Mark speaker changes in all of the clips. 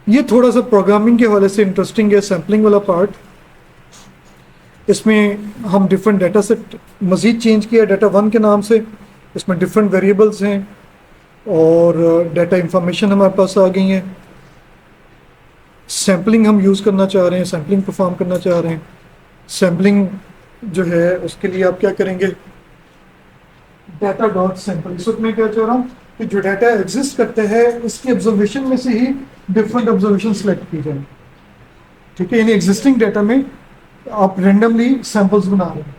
Speaker 1: ये थोड़ा सा प्रोग्रामिंग के हवाले से इंटरेस्टिंग है, सैम्पलिंग वाला पार्ट। इसमें हम डिफरेंट डाटा सेट मज़ीद चेंज किया डाटा वन के नाम से। इसमें डिफरेंट वेरिएबल्स हैं और डाटा इंफॉर्मेशन हमारे पास आ गई हैं। सैम्पलिंग हम यूज़ करना चाह रहे हैं, सैम्पलिंग परफॉर्म करना चाह रहे हैं। सैम्पलिंग जो है उसके लिए आप क्या करेंगे, डाटा डॉट सैम्पल। इस वक्त मैं क्या चाह रहा हूँ कि जो डाटा एग्जिस्ट करते हैं इसके ऑब्जर्वेशन में से ही डिफरेंट ऑब्जर्वेशन सेलेक्ट की जाए। ठीक है, यानी एग्जिस्टिंग डाटा में आप रेंडमली सैंपल्स बना रहे हैं।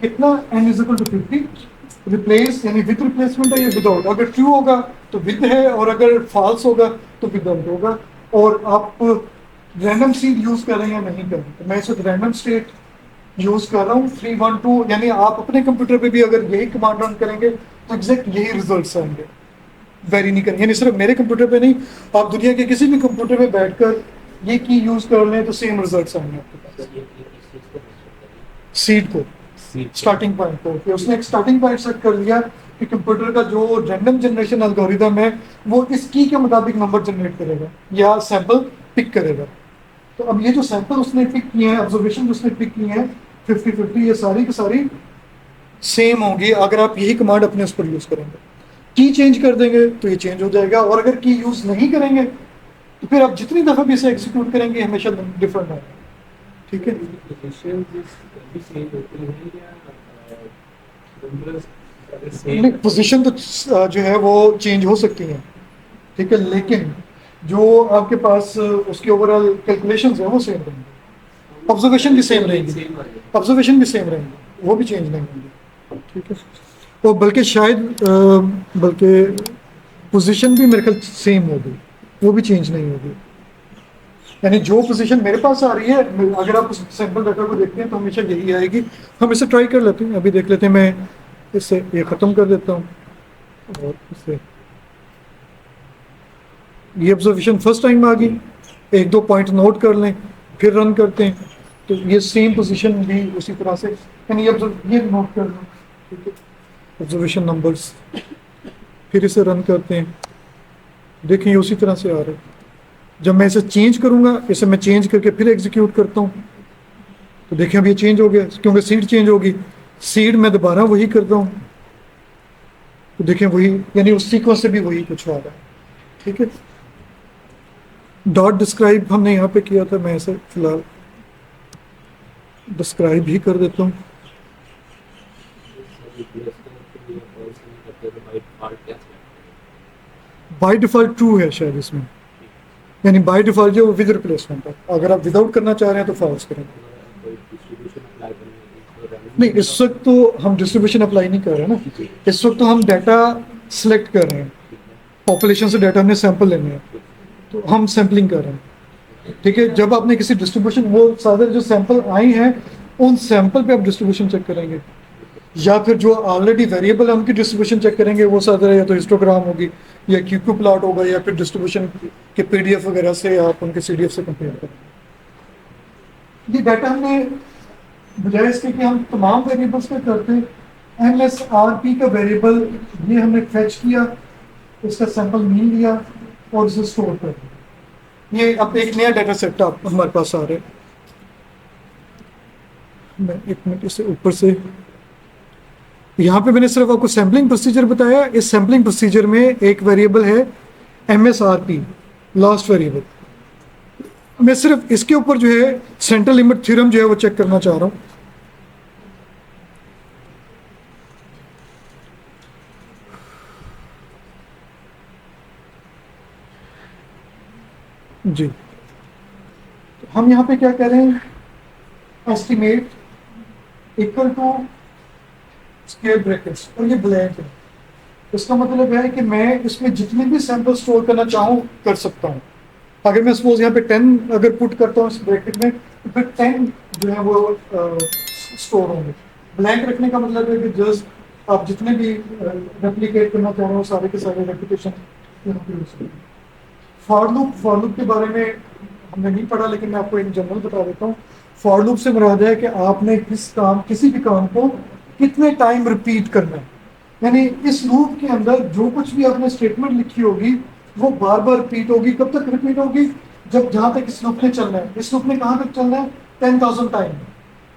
Speaker 1: कितना, n is equal to 50, replace यानी विद रिप्लेसमेंट है या विदाउट। अगर ट्रू होगा तो विद है और अगर फॉल्स होगा तो विदाउट होगा। और आप रैंडम सीड यूज कर रहे हैं या नहीं कर रहे हैं। तो मैं इस वक्त रैंडम स्टेट यूज कर रहा हूँ 312, यानी आप अपने कंप्यूटर पे भी अगर यही कमांड रन करेंगे तो एग्जैक्ट यही रिजल्ट्स आएंगे, वेरी नहीं करेंगे। यानी सिर्फ मेरे कंप्यूटर पे नहीं, आप दुनिया के किसी भी कंप्यूटर पे बैठकर ये की यूज कर लें तो सेम रिजल्ट्स आएंगे आपके पास। सीड को, स्टार्टिंग पॉइंट को, कि उसने एक स्टार्टिंग पॉइंट सेट कर लिया कि कंप्यूटर का जो रैंडम जनरेशन एल्गोरिदम है वो इस की के मुताबिक नंबर जनरेट करेगा या सैंपल पिक करेगा। तो अब ये जो सैंपल उसने पिक किए हैं, ऑब्जर्वेशन जो उसने पिक किए हैं 50-50, ये सारी की सारी सेम होंगी अगर आप यही कमांड अपने उस पर यूज करेंगे। की चेंज कर देंगे तो ये चेंज हो जाएगा, और अगर की यूज नहीं करेंगे तो फिर आप जितनी दफा भी इसे एग्जीक्यूट करेंगे हमेशा डिफरेंट आएगा। ठीक है, पोजीशन तो जो है वो चेंज हो सकती है। ठीक है, लेकिन जो आपके पास उसके ओवरऑल कैलकुलेशंस है वो सेम रहेंगे, ऑब्जर्वेशन भी सेम रहेंगी, ऑब्जर्वेशन भी सेम रहेंगे, वो भी चेंज नहीं होंगे। ठीक है, तो बल्कि शायद बल्कि पोजीशन भी मेरे ख्याल सेम होगी, वो भी चेंज नहीं होगी। यानी जो पोजीशन मेरे पास आ रही है, अगर आप उस सैंपल डाटा को देखते हैं तो हमेशा यही आएगी। हम इसे ट्राई कर लेते हैं, अभी देख लेते हैं। मैं इससे ये ख़त्म कर देता हूँ और इससे ये ऑब्जर्वेशन फर्स्ट टाइम आ गई। एक दो पॉइंट नोट कर लें, फिर रन करते हैं तो ये सेम पोजीशन भी उसी तरह से, यानी ये नोट कर लें। ठीक है, ऑब्जर्वेशन नंबर्स, फिर इसे रन करते हैं, देखें उसी तरह से आ रहे हैं। जब मैं इसे चेंज करूंगा, इसे मैं चेंज करके फिर एग्जीक्यूट करता हूँ तो देखें अब ये चेंज हो गया, क्योंकि सीड चेंज होगी। सीड में दोबारा वही करता हूँ तो देखें वही, यानी उस सीक्वेंस से भी वही कुछ आ रहा है। ठीक है, डॉट डिस्क्राइब हमने यहाँ पे किया था, मैं इसे फिलहाल डिस्क्राइब ही कर देता हूँ। बाय डिफॉल्ट ट्रू है शायद इसमें, यानी बाय डिफॉल्ट जो विद रिप्लेसमेंट है। अगर आप विदाउट करना चाह रहे हैं तो फॉल्स करेंगे। नहीं, इस वक्त तो हम डिस्ट्रीब्यूशन अप्लाई नहीं कर रहे हैं ना, इस वक्त तो हम डाटा सिलेक्ट कर रहे हैं। पॉपुलेशन से डाटा हमने सैंपल लेने हैं तो हम सैम्पलिंग कर रहे हैं। ठीक है, जब आपने किसी डिस्ट्रीब्यूशन, वो सारे जो सैंपल आई हैं उन सैंपल पे आप डिस्ट्रीब्यूशन चेक करेंगे, या फिर जो ऑलरेडी वेरिएबल है उनकी डिस्ट्रीब्यूशन चेक करेंगे। वो सारे या तो हिस्टोग्राम होगी या क्यूक्यू प्लॉट होगा या फिर डिस्ट्रीब्यूशन के पीडीएफ वगैरह से आप उनके सीडीएफ से कंपेयर करेंगे। ये डाटा हमने बजाय इसके कि हम तमाम वेरिएबल्स पे करते हैं, MSRP का वेरिएबल ये हमने फेच किया, इसका सैंपल मीन लिया और इसे स्टोर कर दिया। ये अब एक नया डाटा सेट आप हमारे पास आ रहे हैं। मैं एक मिनट इसे ऊपर से, यहाँ पे मैंने सिर्फ आपको सैम्पलिंग प्रोसीजर बताया। इस सैम्पलिंग प्रोसीजर में एक वेरिएबल है MSRP, लास्ट वेरिएबल। मैं सिर्फ इसके ऊपर जो है सेंट्रल लिमिट थ्योरम जो है वो चेक करना चाह रहा हूँ। जी, तो हम यहाँ पे क्या कह रहे हैं, estimate equal to square brackets, और ये ब्लैंक है। इसका मतलब है कि मैं इसमें जितने भी सैंपल स्टोर करना चाहूँ कर सकता हूँ। अगर मैं सपोज यहाँ पे 10 अगर पुट करता हूँ इस ब्रैकेट में तो फिर 10 जो है वो स्टोर होंगे। ब्लैंक रखने का मतलब है कि जस्ट आप जितने भी रेप्लिकेट करना चाह रहे हो सारे के सारे रेप्लिकेशन। फॉर लूप के बारे में हमने नहीं पढ़ा, लेकिन मैं आपको इन जनरल बता देता हूँ। फॉर लूप से मुराद है कि आपने किसी भी काम को कितने टाइम रिपीट करना है। यानी इस लूप के अंदर जो कुछ भी आपने स्टेटमेंट लिखी होगी वो बार बार रिपीट होगी। कब तक रिपीट होगी? जब जहां तक इस लूप ने चलना है। इस लूप ने कहां तक चलना है? 10,000 टाइम।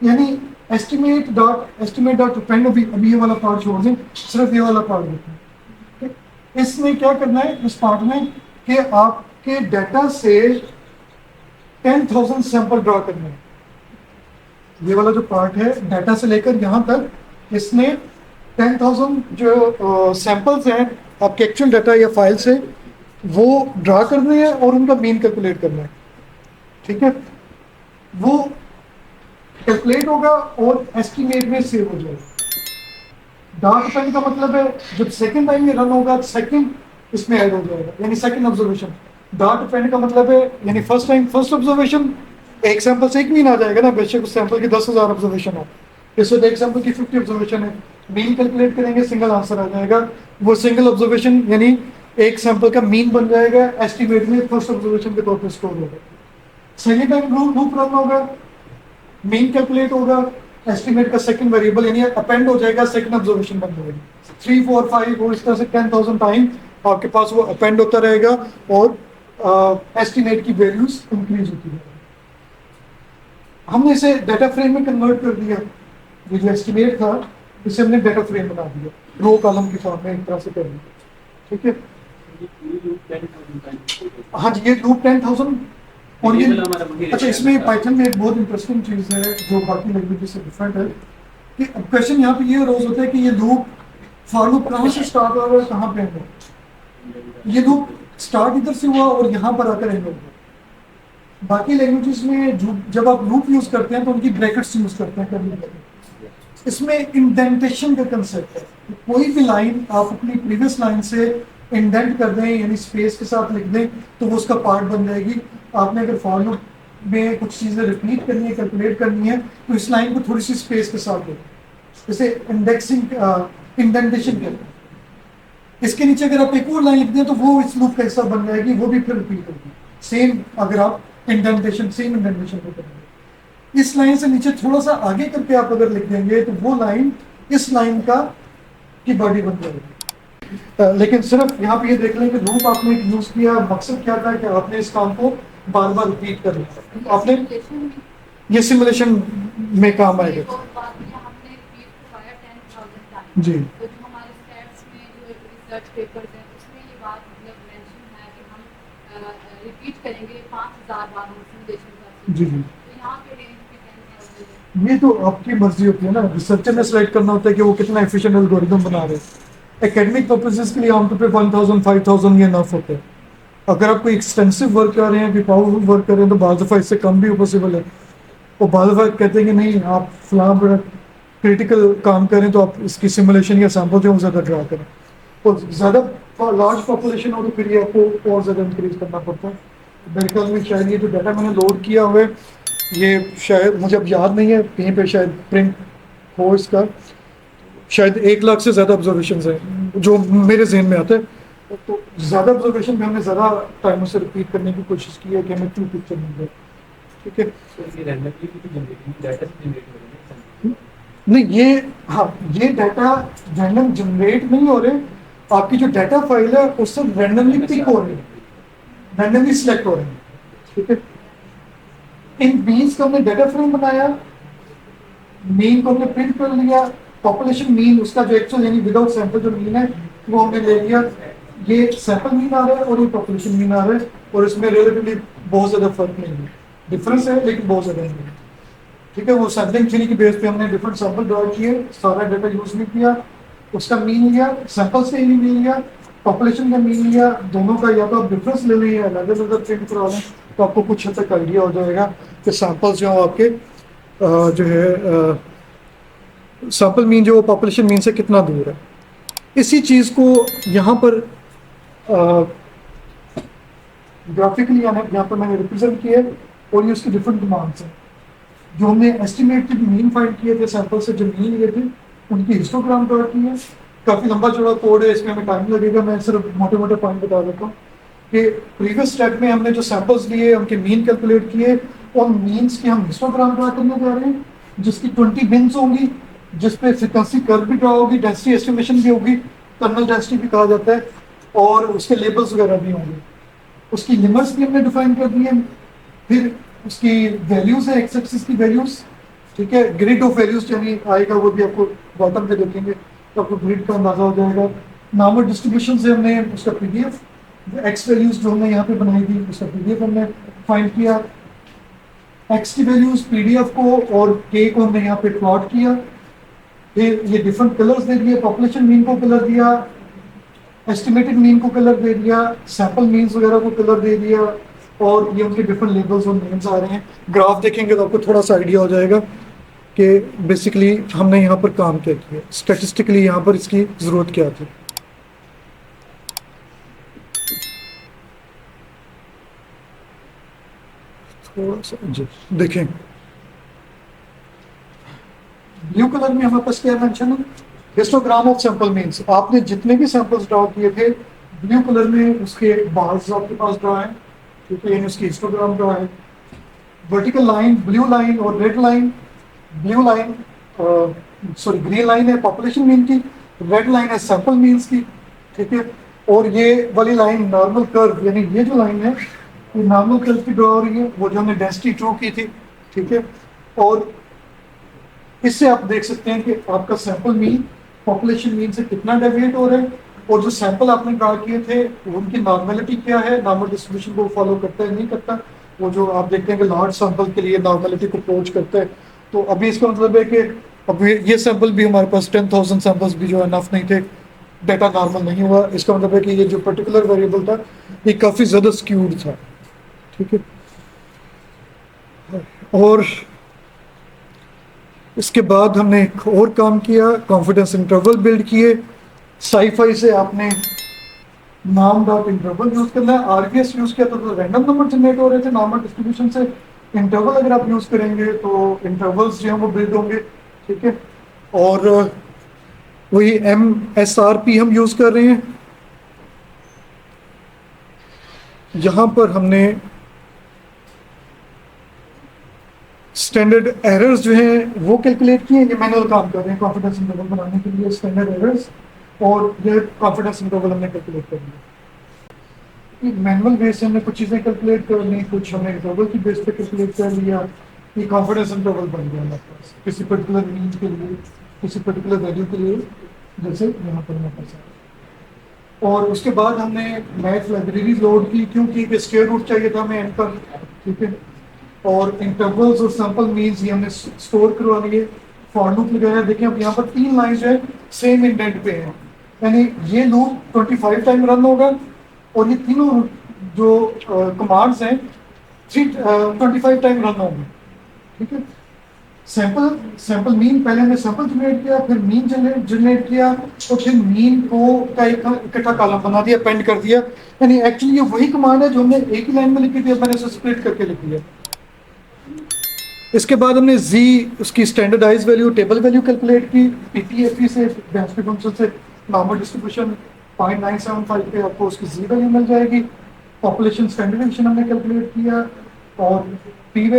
Speaker 1: यानी एस्टिमेट डॉट अपेंड, अभी ये वाला पार्ट छोड़ दें, सिर्फ ये वाला पार्ट देखें। इसमें क्या करना है इस पार्ट में कि आपके डाटा से 10,000 सैंपल ड्रॉ करने हैं। ये वाला जो पार्ट है डाटा से लेकर यहां तक इसने 10,000 जो सैंपल्स हैं आपके एक्चुअल डाटा या फाइल से वो ड्रा करने हैं और उनका मीन कैलकुलेट करना है। ठीक है, वो कैलकुलेट होगा और एस्टिमेट में सेव हो जाएगा। डार्क पेन का मतलब है जब सेकंड टाइम ये रन होगा सेकंड इसमें ऐड हो जाएगा, यानी सेकंड ऑब्जर्वेशन। डार्क पेन का मतलब है यानी फर्स्ट टाइम फर्स्ट ऑब्जर्वेशन, एक सैंपल से एक मीन आ जाएगा ना, बेशक उस सैंपल की 10,000 ऑब्जर्वेशन हो, इस वक्त एक सैंपल की 50 ऑब्जर्वेशन है, मीन कैलकुलेट करेंगे सिंगल आंसर आ जाएगा। वो सिंगल ऑब्जर्वेशन यानी एक सैंपल का मीन बन जाएगा, एस्टिमेट में फर्स्ट ऑब्जर्वेशन के तौर पर स्टोर होगा। सेकेंड टाइम लूप रन होगा, मीन कैलकुलेट होगा, एस्टिमेट का सेकंड वेरिएबल यानी अपेंड हो जाएगा, सेकंड ऑब्जर्वेशन बन जाएगी। 3, 4, 5 और इस तरह से 10,000 टाइम आपके पास वो अपेंड होता रहेगा और एस्टिमेट की वैल्यूज इंक्रीज होती है। हमने इसे डाटा फ्रेम में कन्वर्ट कर दिया। ये जो एस्टिमेट था इसे हमने डाटा फ्रेम बना दिया, रो कॉलम के फॉर्म में एक तरह से कर दिया। ठीक है, हाँ जी, ये लूप 10,000 और ये अच्छा, इसमें पाइथन में एक बहुत इंटरेस्टिंग चीज़ है जो बाकी लैंग्वेज से डिफरेंट है कि क्वेश्चन यहाँ पे ये रोज होता है कि ये लूप फॉर लूप कहाँ से स्टार्ट हुआ और कहाँ पे एंड हुआ। ये लूप स्टार्ट इधर से हुआ और यहाँ पर आकर एंड हुआ। बाकी लैंग्वेजेस में जब आप लूप यूज करते हैं तो उनकी ब्रैकेट्स यूज करते हैं कर्ली ब्रैकेट। इसमें इंडेंटेशन का कंसेप्ट है, कोई भी लाइन आप अपनी प्रीवियस लाइन से इंडेंट कर दें यानी स्पेस के साथ लिख दें तो वो उसका पार्ट बन जाएगी। आपने अगर फॉर लूप में कुछ चीज़ें रिपीट करनी है, कैलकुलेट करनी है तो इस लाइन को थोड़ी सी स्पेस के साथ दें, जैसे इंडेक्सिंग इंडेंटेशन कहते हैं। इसके नीचे अगर आप एक और लाइन लिख दें तो वो इस लूप का हिस्सा बन जाएगी, वो भी फिर रिपीट होगी। सेम अगर आप सेम इंडेंटेशन को करेंगे, इस लाइन से नीचे थोड़ा सा आगे करके आप अगर लिख देंगे तो वो लाइन इस लाइन की बॉडी बन जाएगी। लेकिन सिर्फ यहाँ पे ये देख लें कि लूप आपने यूज किया, मकसद क्या था कि आपने इस काम को बार बार रिपीट कर लिया। आपने ये सिमुलेशन में काम आएगा जी। जी जी, ये तो आपकी मर्जी होती है ना, रिसर्चर ने सिलेक्ट करना होता है कि वो कितना एफिशिएंट एल्गोरिथम बना रहे हैं। एकेडमिक पर्पसेस के लिए आमतौर पे 1000 5000 ये नफ होते हैं। अगर आप कोई एक्सटेंसिव वर्क कर रहे हैं, कोई पावरफुल वर्क कर रहे हैं तो बाज़ दफ़ा इससे कम भी पॉसिबल है। और बाज़ दफ़ा कहते हैं कि नहीं, आप फलां बड़ा क्रिटिकल काम करें तो आप इसकी सिमुलेशन या सैम्पल जो है ज़्यादा ड्रा करें। और ज़्यादा लार्ज पॉपुलेशन हो तो फिर ये आपको और ज़्यादा इंक्रीज करना पड़ता है। मेरे ख्याल में शायद ये जो डाटा मैंने लोड किया हुआ है ये शायद मुझे अब याद नहीं है, कहीं पे शायद प्रिंट हो इसका, शायद 1 लाख से ज़्यादा ऑब्जर्वेशन हैं जो मेरे जहन में आते हैं। तो ज़्यादा ऑब्जर्वेशन में हमने ज़्यादा टाइमों से रिपीट करने की कोशिश की है कि हमें ट्रू पिक्चर मिल जाए। ठीक है, नहीं ये हाँ, ये डाटा रैंडम जनरेट नहीं हो रहे, आपकी जो डाटा फाइल है उससे रैंडमली पिक हो रही है, रैंडमली सिलेक्ट हो रहे हैं। ठीक है, इन मीन्स का हमने डाटा फ्रेम बनाया, मीन को हमने प्रिंट कर लिया, पॉपुलेशन मीन उसका जो एक्चुअल यानी विदाउट सैंपल जो मीन है वो हमने ले लिया। ये सैंपल मीन आ रहा है और ये पॉपुलेशन मीन आ रहा है और इसमें रिलेटिवली बहुत ज़्यादा फर्क नहीं है, डिफरेंस है लेकिन बहुत ज़्यादा नहीं है। ठीक है, वो सैम्पलिंग थ्योरी की बेस पे हमने डिफरेंट सैंपल ड्रॉ किए, सारा डाटा यूज नहीं किया, उसका मीन लिया, सैंपल से ही मीन लिया, पॉपुलेशन का मीन लिया, दोनों का या तो आप डिफरेंस ले लें या अलग अलग प्रिंट करा लें तो आपको कुछ हद तक आइडिया हो जाएगा कि सैंपल्स जो आपके जो है सैंपल मीन जो पॉपुलेशन मीन से कितना दूर है। इसी चीज़ को यहाँ पर ग्राफिकली यहाँ पर मैंने रिप्रेजेंट किया और ये उसकी डिफरेंट डिमांड्स हैं। जो हमने एस्टिमेट के मीन फाइंड किए थे सैंपल से, जो मीन लिए थे उनकी हिस्टोग्राम ड्रॉ की है। काफ़ी लंबा चौड़ा कोड है, इसमें हमें टाइम लगेगा, मैं सिर्फ मोटे मोटे पॉइंट बता देता हूँ कि प्रीवियस स्टेप में हमने जो सैंपल्स लिए उनके मीन कैलकुलेट किए, उन मीन्स की हम हिस्टोग्राम ड्रॉ करने जा रहे हैं जिसकी 20 बिन्स होंगी, जिसपे फ्रीक्वेंसी कर्व भी ड्रॉ होगी, डेंसिटी एस्टिमेशन भी होगी, कर्नल डेंसिटी भी कहा जाता है। और उसके लेबल्स वगैरह भी होंगे। उसकी लिमिट्स भी हमने डिफाइन कर दी है। फिर उसकी वैल्यूज है, एक्स एक्सिस की वैल्यूज, ठीक है। ग्रिड ऑफ वैल्यूज यानी आएगा, वो भी आपको बॉटम पे देखेंगे तो आपको ग्रिड का अंदाजा हो जाएगा। नॉर्मल डिस्ट्रीब्यूशन से हमने उसका पीडीएफ, एक्स वैल्यूज जो हमने यहाँ पे बनाई थी उसका पीडीएफ हमने फाइंड किया। एक्स की वैल्यूज पीडीएफ को और के को हमने यहाँ पे प्लॉट किया। फिर ये डिफरेंट कलर्स दे दिए, पॉपुलेशन मीन को कलर दिया, एस्टिमेटेड मीन को कलर दे दिया, सैंपल मीन्स वगैरह को कलर दे दिया, और ये उनके डिफरेंट लेबल्स और नेम्स आ रहे हैं। ग्राफ देखेंगे तो आपको थोड़ा सा आइडिया हो जाएगा कि बेसिकली हमने यहाँ पर काम क्या किया, स्टैटिस्टिकली यहाँ पर इसकी ज़रूरत क्या थी। थोड़ा सा जी देखें, ब्लू कलर में हमारे पास क्या मेंशन है, हिस्टोग्राम ऑफ सैंपल मीन्स। आपने जितने भी सैंपल्स ड्रॉ किए थे ब्लू कलर में उसके बार्स आपके पास ड्रॉ है, ठीक है, यानी उसकी हिस्टोग्राम ड्रॉ है। वर्टिकल लाइन ब्लू लाइन और red line, blue line sorry green line है पॉपुलेशन मीन की, रेड लाइन है सैंपल मीन्स की, ठीक है। और ये वाली लाइन नॉर्मल कर्व, यानी ये जो लाइन है ये नॉर्मल कर्व की ड्रॉ हो रही है, वो जो हमने डेंसिटी ट्रू की थी, ठीक है। और इससे आप देख सकते हैं कि आपका सैंपल मीन पॉपुलेशन मीन से कितना डेविएट हो रहा है, और जो सैंपल आपने ड्रा किए थे उनकी नॉर्मेलिटी क्या है, नॉर्मल डिस्ट्रीब्यूशन को फॉलो करता है नहीं करता। वो जो आप देखते हैं कि लार्ज सैंपल के लिए नॉर्मेलिटी को अप्रोच करता है। तो अभी इसका मतलब है कि अब ये सैंपल भी हमारे पास 10,000 सैंपल्स भी जो अनफ नहीं थे, डाटा नॉर्मल नहीं हुआ। इसका मतलब है कि ये जो पर्टिकुलर वेरिएबल था ये काफ़ी ज़्यादा स्क्यूड था, ठीक है। और इसके बाद हमने एक और काम किया, कॉन्फिडेंस इंटरवल बिल्ड किए। साइफाई से आपने नाम डॉट इंटरवल यूज करना है, आरवीएस यूज किया तो रैंडम नंबर जनरेट हो रहे थे नॉर्मल डिस्ट्रीब्यूशन से। इंटरवल अगर आप यूज करेंगे तो इंटरवल्स जो हैं वो बिल्ड होंगे, ठीक है। और वही MSRP हम यूज कर रहे हैं। यहां पर हमने स्टैंडर्ड एरर्स जो हैं वो कैलकुलेट किए। ये मैनुअल काम कर रहे हैं कॉन्फिडेंस इंटरवल बनाने के लिए, स्टैंडर्ड एरर्स और ये कॉन्फिडेंस इंटरवल हमने कैलकुलेट कर लिया। मैनुअल बेस से हमने कुछ चीज़ें कैलकुलेट कर ली, कुछ हमने इंटरवल की बेस पे कैलकुलेट कर लिया। ये कॉन्फिडेंस इंटरवल बन गया हमारे पास किसी पर्टिकुलर मीन के लिए, किसी पर्टिकुलर वैल्यू के लिए, जैसे यहाँ पर हमारे पास है। और उसके बाद हमने मैथ लाइब्रेरी लोड की, क्योंकि स्क्वायर रूट चाहिए था हमें एन पर, ठीक है। और इंटरवल्स और सैंपल मीन्स ये हमने स्टोर करवा लिए, फॉर लूप लगाया। देखिए अब यहाँ पर 3 लाइन जो है सेम इंडेंट पे है, यानी ये लूप 25 टाइम रन होगा और ये तीनों जो कमांड्स हैं 25 टाइम रन होंगे, ठीक है। सैंपल मीन, पहले हमने सैंपल जनरेट किया, फिर मीन जनरेट किया और फिर मीन को का इकट्ठा कॉलम बना दिया, पेंड कर दिया। यानी एक्चुअली ये वही कमांड है जो हमने एक ही लाइन में लिखी थी, मैंने उसे स्प्लिट करके लिखी है। इसके बाद हमने जी उसकी standardise value, table value calculate की पीटीएफई से, बेंचपी फंक्शन से। नॉर्मल डिस्ट्रीब्यूशन 0.975 पे आपको उसकी जी वैल्यू मिल जाएगी। पॉपुलेशन स्टैंडर्डाइजेशन हमने कैलकुलेट किया और पी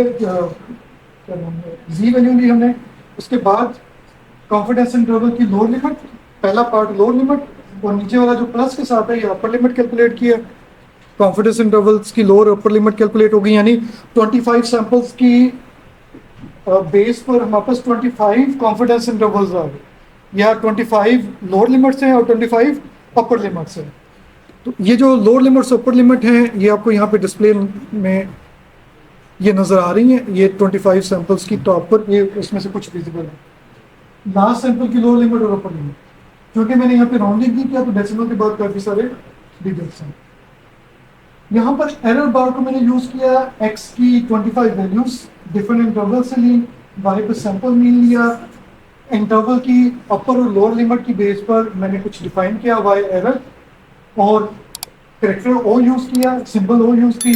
Speaker 1: जी वैल्यू ली हमने। उसके बाद कॉन्फिडेंस इंटरवल की लोअर लिमिट, पहला पार्ट लोअर लिमिट और नीचे वाला जो प्लस के साथ है ये अपर लिमिट कैलकुलेट किया। कॉन्फिडेंस इंटरवल्स की लोअर अपर लिमिट कैलकुलेट हो गई, यानी 25 सैंपल्स की बेस पर हमारे पास 25 कॉन्फिडेंस इंटरवल्स आ गए, या 25 लोअर लिमिट्स हैं और 25 अपर लिमिट्स हैं। तो ये जो लोअर लिमिट्स अपर लिमिट हैं ये आपको यहाँ पे डिस्प्ले में ये नज़र आ रही हैं। ये 25 सैंपल्स की टॉप पर ये इसमें से कुछ विजिबल है। लास्ट सैंपल की लोअर लिमिट और अपर लिमिट, क्योंकि मैंने यहाँ पे राउंडिंग नहीं किया तो डेसिमल के बाद काफ़ी सारे डिजिट्स हैं। यहाँ पर एरर बार को मैंने यूज किया, x की 25 वैल्यूज डिफरेंट इंटरवल से ली, y पे सैंपल मीन लिया, इंटरवल की अपर और लोअर लिमिट की बेस पर मैंने कुछ डिफाइन किया y एरर, और करेक्टर o यूज किया, सिंबल o यूज की,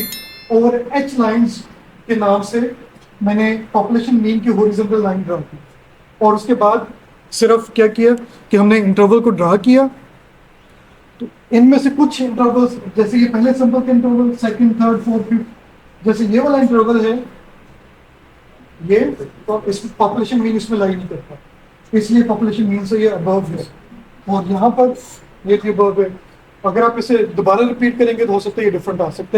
Speaker 1: और h लाइंस के नाम से मैंने पॉपुलेशन मीन की हॉरिजॉन्टल लाइन ड्रा की। और उसके बाद सिर्फ क्या किया कि हमने इंटरवल को ड्रा किया। तो इनमें से कुछ इंटरवल्स, जैसे ये पहले सैंपल के interval, second, third, fourth, fifth, जैसे ये वाला इंटरवल है ये, तो इस पॉपुलेशन मीन इसमें लाई नहीं करता, इसलिए पॉपुलेशन मीन से ये अबव है। और यहाँ पर ये भी अबव है, अगर आप इसे दोबारा रिपीट करेंगे तो हो सकता है ये डिफरेंट आ सकते हैं।